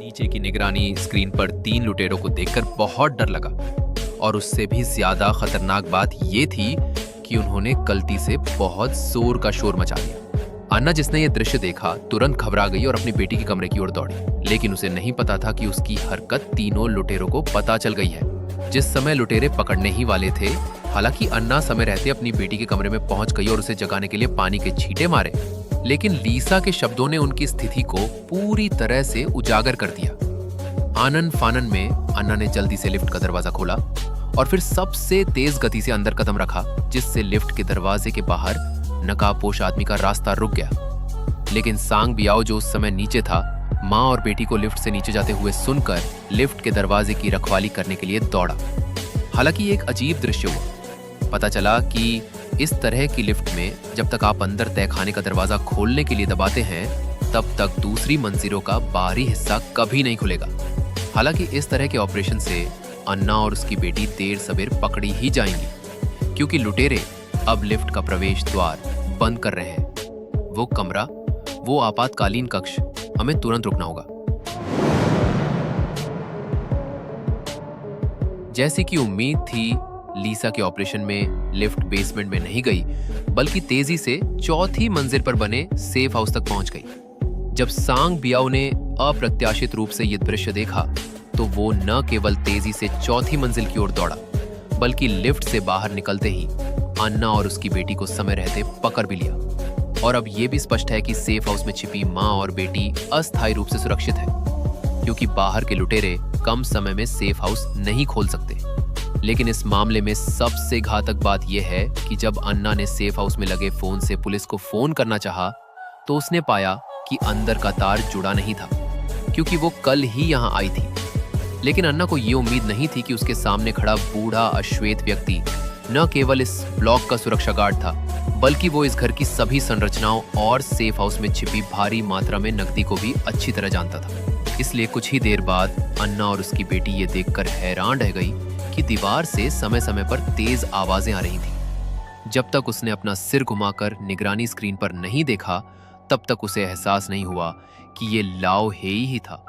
नीचे की निगरानी स्क्रीन पर 3 लुटेरों को देखकर बहुत डर लगा और उससे भी ज्यादा खतरनाक बात ये थी कि उन्होंने गलती से बहुत जोर का शोर मचा दिया। अन्ना जिसने ये दृश्य देखा तुरंत घबरा गई और अपनी बेटी के कमरे की ओर दौड़ी, लेकिन उसे नहीं पता था कि उसकी हरकत तीनों लुटेरों को पता चल गई है। जिस समय लुटेरे पकड़ने ही वाले थे, हालांकि अन्ना समय रहते अपनी बेटी के कमरे में पहुंच गई और उसे जगाने के लिए पानी के छींटे मारे, लेकिन लीसा के शब्दों ने उनकी स्थिति को पूरी तरह से उजागर कर दिया। आनन फानन में अन्ना ने जल्दी से लिफ्ट का दरवाजा खोला और फिर सबसे तेज गति से अंदर कदम रखा, जिससे लिफ्ट के दरवाजे के बाहर नकाबपोश आदमी का रास्ता रुक गया। लेकिन सांग बियाओ जो उस समय नीचे था, माँ और बेटी को लिफ्ट से नीचे जाते हुए सुनकर लिफ्ट के दरवाजे की रखवाली करने के लिए दौड़ा। हालांकि एक अजीब दृश्य हुआ। पता चला कि इस तरह की लिफ्ट में जब तक आप अंदर तहखाने का दरवाजा खोलने के लिए दबाते हैं, तब तक दूसरी मंजिलों का बाहरी हिस्सा कभी नहीं खुलेगा। हालांकि इस तरह के ऑपरेशन से अन्ना और उसकी बेटी देर सवेर पकड़ी ही जाएंगी, क्योंकि लुटेरे अब लिफ्ट का प्रवेश द्वार बंद कर रहे हैं। वो कमरा, वो आपातकालीन कक्ष, हमें तुरंत रुकना होगा। जैसी कि उम्मीद थी, लीसा के ऑपरेशन में लिफ्ट बेसमेंट में नहीं गई, बल्कि तेजी से चौथी मंजिल पर बने सेफ हाउस तक पहुंच गई। जब सांग बियाओ ने अप्रत्याशित रूप से यह दृश्य देखा, तो वो न केवल तेजी से चौथी मंजिल की ओर दौड़ा, बल्कि लिफ्ट से बाहर निकलते ही अन्ना और उसकी बेटी को समय रहते पकड़ भी लिया। और अब यह भी स्पष्ट है कि सेफ हाउस में छिपी मां और बेटी अस्थायी रूप से सुरक्षित है, क्योंकि बाहर के लुटेरे कम समय में सेफ हाउस नहीं खोल सकते। लेकिन इस मामले में सबसे घातक बात यह है कि जब अन्ना ने सेफ हाउस में लगे फोन से पुलिस को फोन करना चाहा, तो उसने पाया कि अंदर का तार जुड़ा नहीं था, क्योंकि वो कल ही यहां आई थी। लेकिन अन्ना को ये उम्मीद नहीं थी कि उसके सामने खड़ा बूढ़ा अश्वेत व्यक्ति न केवल इस ब्लॉक का सुरक्षा गार्ड था, बल्कि वो इस घर की सभी संरचनाओं और सेफ हाउस में छिपी भारी मात्रा में नकदी को भी अच्छी तरह जानता था। इसलिए कुछ ही देर बाद अन्ना और उसकी बेटी ये देखकर हैरान रह गई कि दीवार से समय समय पर तेज आवाजें आ रही थीं। जब तक उसने अपना सिर घुमाकर निगरानी स्क्रीन पर नहीं देखा, तब तक उसे एहसास नहीं हुआ कि ये लाओ हेई ही था।